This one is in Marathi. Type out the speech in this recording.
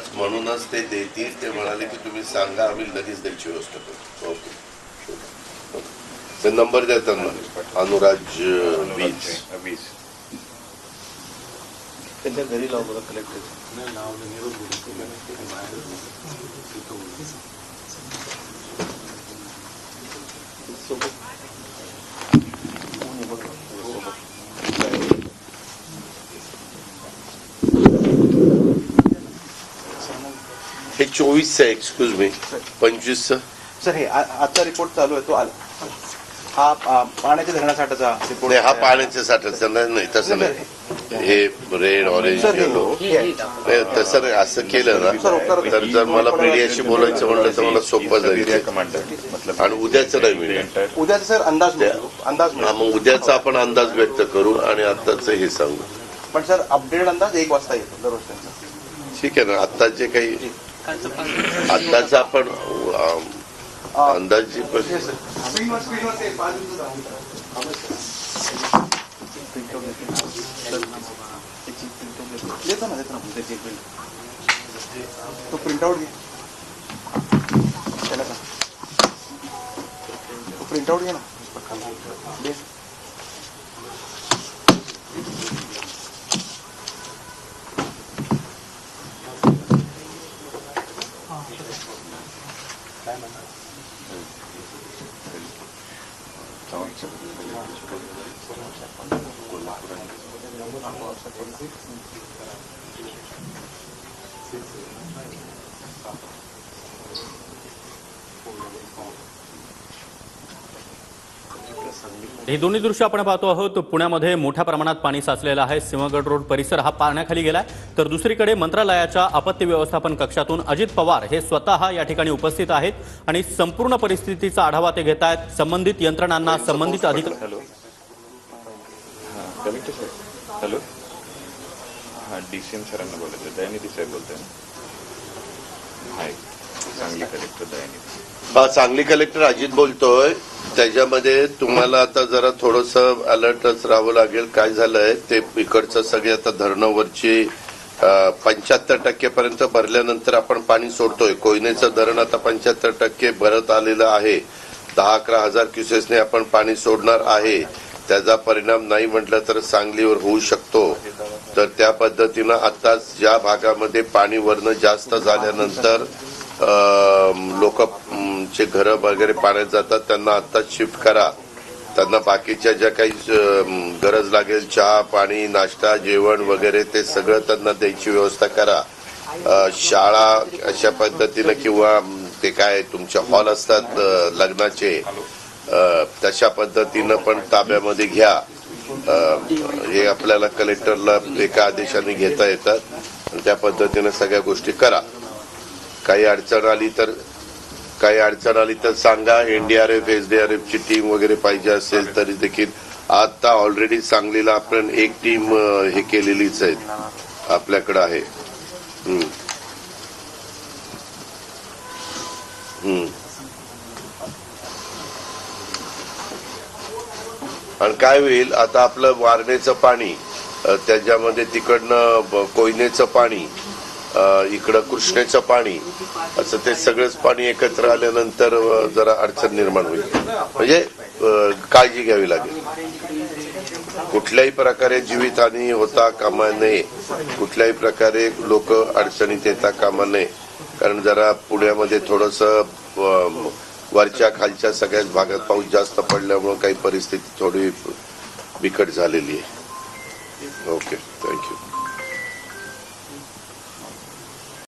अंदाज म्हणूनच ते देतील. ते म्हणाले की तुम्ही सांगा, आम्ही लगेच द्यायची व्यवस्था करू. ओके, ते नंबर द्या त्यांना. अनुराज 20 त्यांच्या घरी लाव बरं कलेक्टर. हे 24 आहे. एक्सक्यूज मी, 25 सर हे आजचा रिपोर्ट चालू आहे तो आला. हा पाण्याच्या धरणासाठीचा रिपोर्ट. नाही, हा पाण्याच्या साठ्याचा नाही, तसं नाही. हे रेड ऑरेंज येलो तसं नाही. असं केलं ना तर जर मला मीडियाशी बोलायचं म्हणलं तर मला सोपं जाईल. आणि उद्याचं नाही मिळेल. उद्याचा सर अंदाज मग उद्याचा आपण अंदाज व्यक्त करू आणि आत्ताच हे सांगू. पण सर अपडेट अंदाज 1 वाजता येतो दररोज त्यांचा. ठीक आहे ना. आता जे काही आत्ताचा आपण अंदाज देतो ना तो प्रिंटआउट घे. त्याला का तो प्रिंटआउट घे ना. ही दोन्ही दृश्य आपण पाहतो आहोत. पुण्यामध्ये मोठ्या प्रमाणात पाणी साचलेलं आहे. सिंहगड रोड परिसर हा पाण्याखाली गेलाय. तर दुसरीकडे मंत्रालयाच्या आपत्ती व्यवस्थापन कक्षातून अजित पवार हे स्वतः या ठिकाणी उपस्थित आहेत आणि संपूर्ण परिस्थितीचा आढावा ते घेत आहेत. संबंधित यंत्रणांना, संबंधित अधिकारी. हॅलो, हां, DCM सरांना बोलायचं. दयानिधी साहेब बोलतोय. हाय, सांगली कलेक्टर दयानिधी. सांगली कलेक्टर अजित बोलतोय. त्याच्यामध्ये तुम्हाला आता जरा थोडंसं अलर्टच राहावं लागेल. काय झालंय ते इकडचं सगळे आता धरणावरची 75% पर्यंत भरल्यानंतर आपण पाणी सोडतोय. कोयनेचं धरण आता 75% भरत आलेलं आहे. 10-11 हजार क्युसेसने आपण पाणी सोडणार आहे. त्याचा परिणाम नाही म्हटलं तर सांगलीवर होऊ शकतो. तर त्या पद्धतीनं आताच ज्या भागामध्ये पाणी वरनं जास्त झाल्यानंतर लोकचे घरं वगैरे पाण्यात जातात त्यांना आत्ताच शिफ्ट करा. त्यांना बाकीच्या ज्या काही गरज लागेल, चहा पाणी, नाश्ता, जेवण वगैरे ते सगळं त्यांना द्यायची व्यवस्था करा. शाळा अशा पद्धतीनं किंवा ते काय तुमचे हॉल असतात लग्नाचे, तशा पद्धतीनं पण ताब्यामध्ये घ्या. हे आपल्याला कलेक्टरला एका आदेशाने घेता येतात. त्या पद्धतीनं सगळ्या गोष्टी करा. काही अडचण आली तर सांगा. NDRF, SDRF ची टीम वगैरे पाहिजे असेल तरी देखील आता ऑलरेडी सांगलीला आपण एक टीम हे केलेलीच आहे, आपल्याकडे आहे. आणि काय होईल आता आपलं वारणेचं पाणी, त्याच्यामध्ये तिकडनं कोयनेचं पाणी, इकडं कृष्णेचं पाणी, असं ते सगळंच पाणी एकत्र आल्यानंतर जरा अडचण निर्माण होईल. म्हणजे काळजी घ्यावी लागेल. कुठल्याही प्रकारे जीवितहानी होता कामा नये. कुठल्याही प्रकारे लोक अडचणीत येता कामा नये. कारण जरा पुण्यामध्ये थोडंसं वरच्या खालच्या सगळ्याच भागात पाऊस जास्त पडल्यामुळे काही परिस्थिती थोडी बिकट झालेली आहे. Okay, thank you.